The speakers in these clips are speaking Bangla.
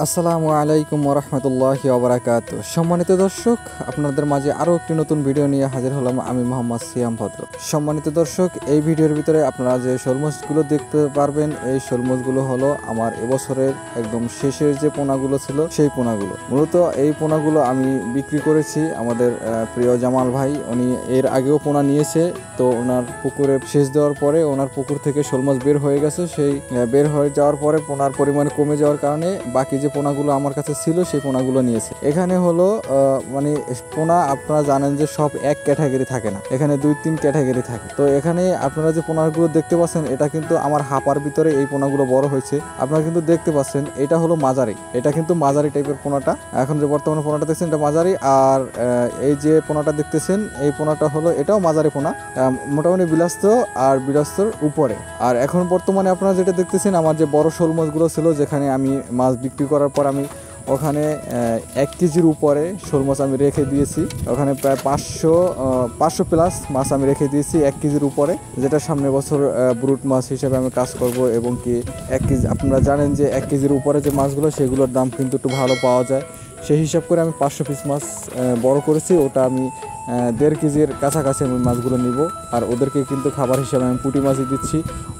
আসসালামু আলাইকুম ওরহমতুল্লাহি ওবরাকাতু। সম্মানিত দর্শক, আপনাদের মাঝে আরও একটি নতুন ভিডিও নিয়ে হাজির হলাম আমি মোহাম্মদ সিয়াম ভদ্র। সম্মানিত দর্শক, এই ভিডিওর ভিতরে আপনারা যে শোল মাছগুলো দেখতে পারবেন, এই শোল মাছগুলো হলো আমার এবছরের একদম শেষের যে পোনাগুলো ছিল সেই পোনাগুলো। মূলত এই পোনাগুলো আমি বিক্রি করেছি আমাদের প্রিয় জামাল ভাই। উনি এর আগেও পোনা নিয়েছে, তো ওনার পুকুরে সেচ দেওয়ার পরে ওনার পুকুর থেকে শোল মাছ বের হয়ে গেছে। সেই বের হয়ে যাওয়ার পরে পোনার পরিমাণ কমে যাওয়ার কারণে বাকি যে পোনাগুলো আমার কাছে ছিল সেই পোনাগুলো নিয়েছে। এখানে হলো মানে পোনা আপনারা জানেন যে সব এক ক্যাটাগরি থাকে না, এখানে 2-3 ক্যাটাগরি থাকে। তো এখানে আপনারা যে পোনাগুলো দেখতে পাচ্ছেন এটা কিন্তু আমার হাপার ভিতরে এই পোনাগুলো বড় হয়েছে। আপনারা কিন্তু দেখতে পাচ্ছেন এটা হলো মাঝারি, এটা কিন্তু মাঝারি টাইপের পোনাটা। এখন যে বর্তমানে পোনাটা দেখছেন এটা মাঝারি, আর এই যে পোনাটা দেখতেছেন এই পোনাটা হলো এটাও মাঝারি পোনা, মোটামুটি বিলাস্ত আর বিলাস্তর উপরে। আর এখন বর্তমানে আপনারা যেটা দেখতেছেন আমার যে বড় শোল মাছগুলো ছিল, যেখানে আমি মাছ বিক্রি করার পর আমি ওখানে 1 কেজির উপরে শোল মাছ আমি রেখে দিয়েছি। ওখানে প্রায় 500 প্লাস মাছ আমি রেখে দিয়েছি 1 কেজির উপরে, যেটা সামনে বছর ব্রুট মাছ হিসেবে আমি কাজ করব। এবং কি 1 কেজি, আপনারা জানেন যে 1 কেজির উপরে যে মাছগুলো সেগুলোর দাম কিন্তু একটু ভালো পাওয়া যায়। সেই হিসাব করে আমি 500 পিস মাছ বড় করেছি। ওটা আমি 1.5 কেজির কাছাকাছি আমি মাছগুলো নিব। আর ওদেরকে কিন্তু খাবার হিসাবে আমি পুঁটি মাছই দিচ্ছি।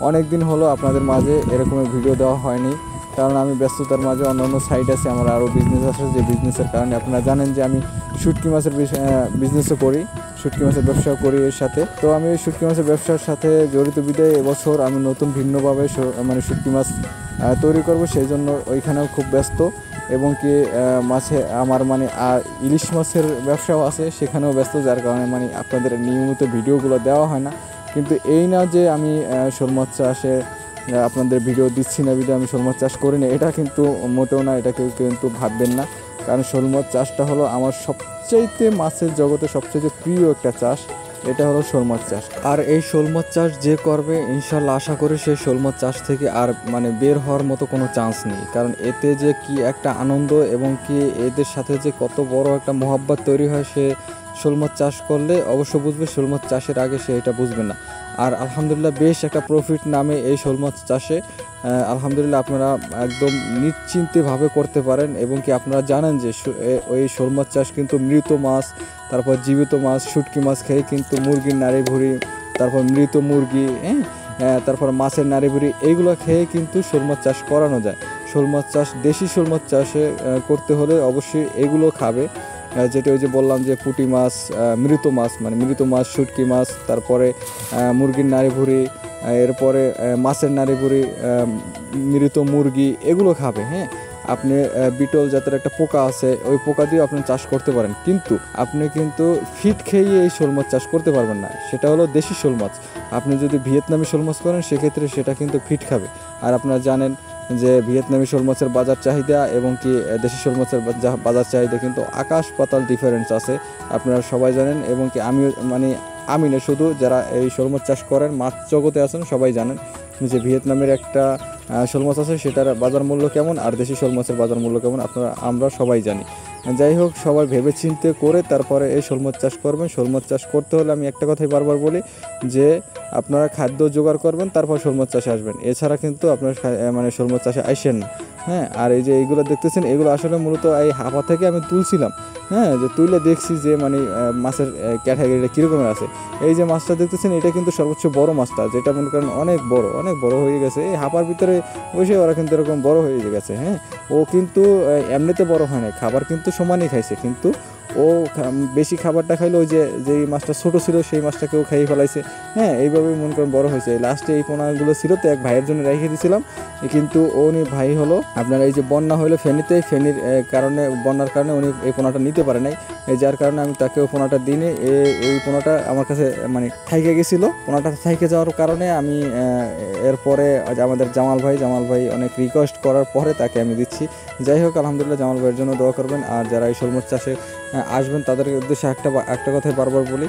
অনেক দিন হলো আপনাদের মাঝে এরকমের ভিডিও দেওয়া হয়নি, কারণ আমি ব্যস্ততার মাঝে অন্য সাইড আছে, আমার আরও বিজনেস আছে। যে বিজনেসের কারণে আপনারা জানেন যে আমি শুটকি মাছের বিজনেসও করি, শুটকি মাছের ব্যবসাও করি এর সাথে। তো আমি শুটকি মাছের ব্যবসার সাথে জড়িত বিদায় এবছর আমি নতুন ভিন্নভাবে মানে শুটকি মাছ তৈরি করব, সেই জন্য ওইখানেও খুব ব্যস্ত। এবং কি মাছে আমার মানে ইলিশ মাছের ব্যবসাও আছে, সেখানেও ব্যস্ত, যার কারণে মানে আপনাদের নিয়মিত ভিডিওগুলো দেওয়া হয় না। কিন্তু এই না যে আমি শোল মাছ চাষে আপনাদের ভিডিও দিচ্ছি না, ভিডিও আমি শোল মাছ চাষ করি না, এটা কিন্তু মোটেও না, এটা কেউ কিন্তু ভাববেন না। কারণ শোল মাছ চাষটা হলো আমার সবচাইতে মাছের জগতে সবচেয়ে প্রিয় একটা চাষ, এটা হলো শোল মাছ চাষ। আর এই শোল মাছ চাষ যে করবে ইনশাল্লাহ আশা করি সেই শোল মাছ চাষ থেকে আর মানে বের হওয়ার মতো কোনো চান্স নেই। কারণ এতে যে কি একটা আনন্দ এবং কি এদের সাথে যে কত বড় একটা মহব্বত তৈরি হয়, সে শোল মাছ চাষ করলে অবশ্য বুঝবে, শোল মাছ চাষের আগে সে এটা বুঝবে না। আর আলহামদুলিল্লাহ বেশ একটা প্রফিট নামে এই শোল মাছ চাষে। আলহামদুলিল্লাহ আপনারা একদম নিশ্চিন্তেভাবে করতে পারেন। এবং কি আপনারা জানেন যে ওই শোল মাছ চাষ কিন্তু মৃত মাছ, তারপর জীবিত মাছ, শুটকি মাছ খেয়ে কিন্তু মুরগির নাড়ি ভুঁড়ি, তারপর মৃত মুরগি, তারপর মাছের নাড়ি ভুঁড়ি, এইগুলো খেয়ে কিন্তু শোল মাছ চাষ করানো যায়। শোল মাছ চাষ, দেশি শোল মাছ চাষে করতে হলে অবশ্যই এগুলো খাবে, যেটা ওই যে বললাম যে পুঁটি মাছ, মৃত মাছ মানে মৃত মাছ, শুটকি মাছ, তারপরে মুরগির নাড়ি ভুঁড়ি, এরপরে মাছের নাড়ি ভুঁড়ি, মৃত মুরগি, এগুলো খাবে। হ্যাঁ, আপনি বিটল জাতের একটা পোকা আছে, ওই পোকা দিয়ে আপনি চাষ করতে পারেন, কিন্তু আপনি কিন্তু ফিট খেয়ে এই শোল মাছ চাষ করতে পারবেন না। সেটা হলো দেশি শোল মাছ। আপনি যদি ভিয়েতনামি শোল মাছ করেন সেক্ষেত্রে সেটা কিন্তু ফিট খাবে। আর আপনারা জানেন যে ভিয়েতনামি শোল মাছের বাজার চাহিদা এবং কি দেশি শোল মাছের বাজার চাহিদা কিন্তু আকাশ পাতাল ডিফারেন্স আছে, আপনারা সবাই জানেন। এবং কি আমিও মানে আমি না, শুধু যারা এই শোল মাছ চাষ করেন, মাছ জগতে আছেন, সবাই জানেন যে ভিয়েতনামের একটা শোল মাছ আছে, সেটার বাজার মূল্য কেমন, আর দেশি শোল মাছের বাজার মূল্য কেমন আমরা সবাই জানি। যাই হোক, সবাই ভেবে চিন্তে করে তারপরে এই শোল মাছ চাষ করবেন। শোল মাছ চাষ করতে হলে আমি একটা কথাই বারবার বলি যে আপনারা খাদ্য জোগাড় করবেন, তারপর শোল মাছ চাষে আসবেন, এছাড়া কিন্তু আপনার মানে শোল মাছ চাষে আসেন না। হ্যাঁ, আর এই যে এইগুলো দেখতেছেন, এগুলো আসলে মূলত এই হাপা থেকে আমি তুলছিলাম। হ্যাঁ, যে তুলে দেখছি যে মানে মাছের ক্যাটাগরিটা কীরকমের আছে। এই যে মাছটা দেখতেছেন, এটা কিন্তু সর্বোচ্চ বড় মাছটা, যেটা মনে করেন অনেক বড় হয়ে গেছে। এই হাপার ভিতরে বসে ওরা কিন্তু এরকম বড় হয়ে গেছে। হ্যাঁ, ও কিন্তু এমনিতে বড় হয় না, খাবার কিন্তু সমানই খাইছে, কিন্তু ও বেশি খাবারটা খাইলো, ওই যেই মাছটা ছোটো ছিল সেই মাছটাকেও খাইয়ে ফেলাইছে। হ্যাঁ, এইভাবেই মনে করেন বড় হয়েছে। লাস্টে এই পোনাগুলো ছিল তো এক ভাইয়ের জন্য রেখে দিয়েছিলাম, কিন্তু উনি ভাই হলো আপনার এই যে বন্যা হলো ফেনীতে, ফেনীর কারণে, বন্যার কারণে উনি এই পোনাটা নিতে পারে নাই, যার কারণে আমি তাকে ওই পোনাটা দিনে এই পোনাটা আমার কাছে মানে থাইকে গেছিলো। পোনাটা থাইকে যাওয়ার কারণে আমি এরপরে আমাদের জামাল ভাই অনেক রিকোয়েস্ট করার পরে তাকে আমি দিচ্ছি। যাই হোক, আলহামদুলিল্লাহ জামাল ভাইয়ের জন্য দোয়া করবেন। আর যারা এই শোল মাছ চাষে আসবেন তাদের উদ্দেশ্যে একটা কথাই বারবার বলি,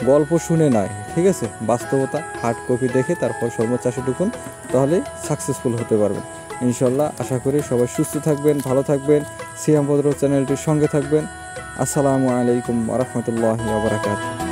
গল্প শুনে নয়, ঠিক আছে, বাস্তবতা হার্ড কপি দেখে তারপর শোল মাছ চাষে ঢুকুন, তাহলে সাকসেসফুল হতে পারবেন ইনশাল্লাহ। আশা করি সবাই সুস্থ থাকবেন, ভালো থাকবেন, সিয়াম ভদ্র চ্যানেলটির সঙ্গে থাকবেন। আসসালামু আলাইকুম ওয়া রাহমাতুল্লাহি ওয়া বারাকাতুহু।